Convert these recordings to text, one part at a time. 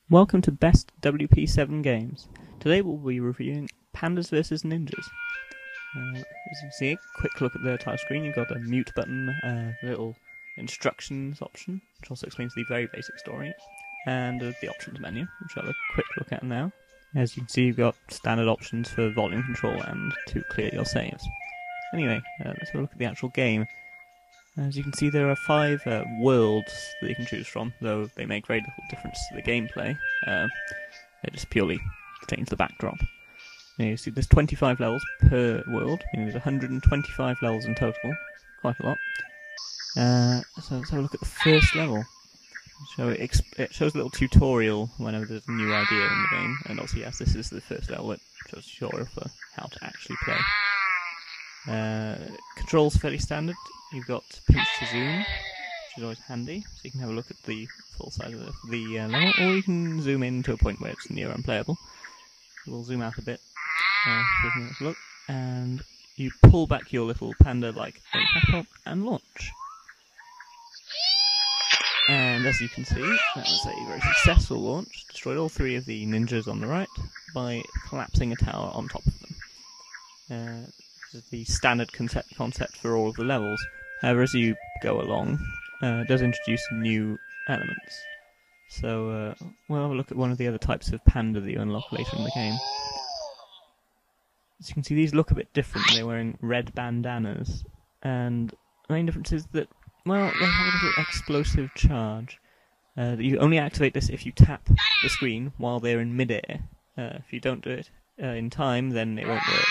Welcome to Best WP7 Games. Today we'll be reviewing Pandas vs Ninjas. As you can see, a quick look at the title screen. You've got a mute button, a little instructions option, which also explains the very basic story, and the options menu, which I'll have a quick look at now. As you can see, you've got standard options for volume control and to clear your saves. Anyway, let's have a look at the actual game. As you can see, there are 5 worlds that you can choose from, though they make very little difference to the gameplay. They just purely change the backdrop. Now you see there's 25 levels per world, meaning there's 125 levels in total. Quite a lot. So let's have a look at the first level. So it shows a little tutorial whenever there's a new idea in the game, and obviously, yes, this is the first level, it shows a tutorial for how to actually play. Controls fairly standard. You've got pinch to zoom, which is always handy, so you can have a look at the full size of the level, or you can zoom in to a point where it's near unplayable. We'll zoom out a bit, so you can have a look, and you pull back your little panda-like catapult and launch. And as you can see, that was a very successful launch. Destroyed all 3 of the ninjas on the right by collapsing a tower on top of them. This is the standard concept for all of the levels. However, as you go along, it does introduce new elements. So, we'll have a look at one of the other types of panda that you unlock later in the game. As you can see, these look a bit different. They're wearing red bandanas, and the main difference is that, well, they have a little explosive charge. You only activate this if you tap the screen while they're in mid-air. If you don't do it in time, then it won't work.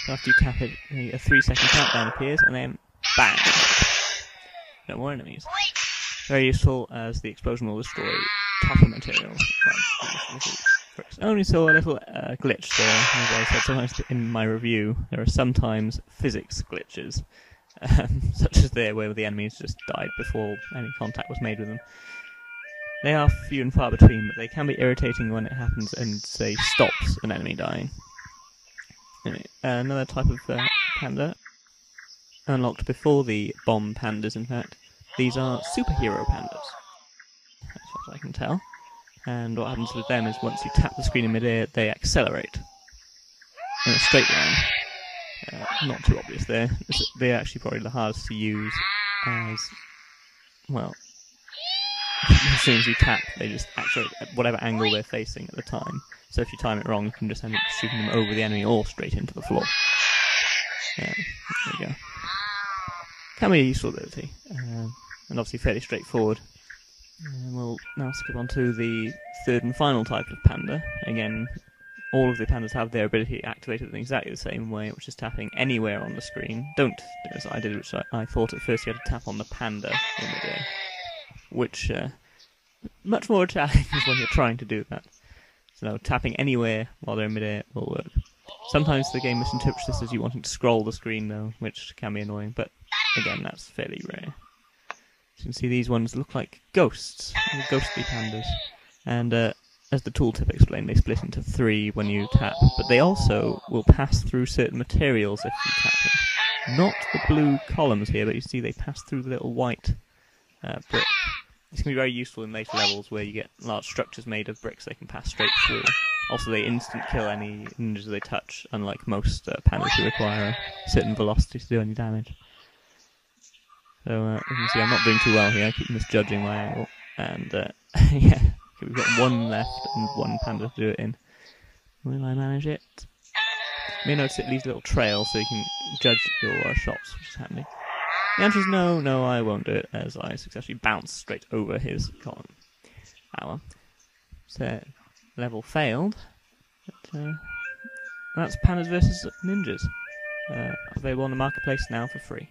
So after you tap it, a 3-second countdown appears, and then bang! No more enemies. Very useful, as the explosion will destroy tougher materials. I only saw a little glitch there. As I said, sometimes in my review, there are sometimes physics glitches, such as there, where the enemies just died before any contact was made with them. They are few and far between, but they can be irritating when it happens and, say, stops an enemy dying. Anyway, another type of panda, unlocked before the bomb pandas, in fact. These are superhero pandas, as far as I can tell. And what happens with them is once you tap the screen in mid-air, they accelerate in a straight line. Not too obvious there. They're actually probably the hardest to use, as, well, as soon as you tap, they just accelerate at whatever angle they're facing at the time. So if you time it wrong, you can just end up shooting them over the enemy or straight into the floor. There you go. Can be a useful ability, and obviously fairly straightforward. We'll now skip on to the third and final type of panda. Again, all of the pandas have their ability activated in exactly the same way, which is tapping anywhere on the screen. Don't do as I did, which I thought at first you had to tap on the panda in the day, which much more challenging when you're trying to do that. So tapping anywhere while they're in mid-air will work. Sometimes the game misinterprets this as you wanting to scroll the screen, though, which can be annoying, but again, that's fairly rare. As you can see, these ones look like ghosts, ghostly pandas. And as the tooltip explained, they split into 3 when you tap, but they also will pass through certain materials if you tap them. Not the blue columns here, but you see they pass through the little white brick. This can be very useful in later levels where you get large structures made of bricks they can pass straight through. Also, they instant kill any ninjas they touch, unlike most pandas who require a certain velocity to do any damage. So, you can see I'm not doing too well here, I keep misjudging my angle. And, yeah, we've got 1 left and 1 panda to do it in. Will I manage it? You may notice it leaves a little trail so you can judge your shots, which is handy. The answer is no, I won't do it, as I successfully bounced straight over his column. Ah well. So, level failed. But, that's Pandas vs Ninjas. Available on the marketplace now for free.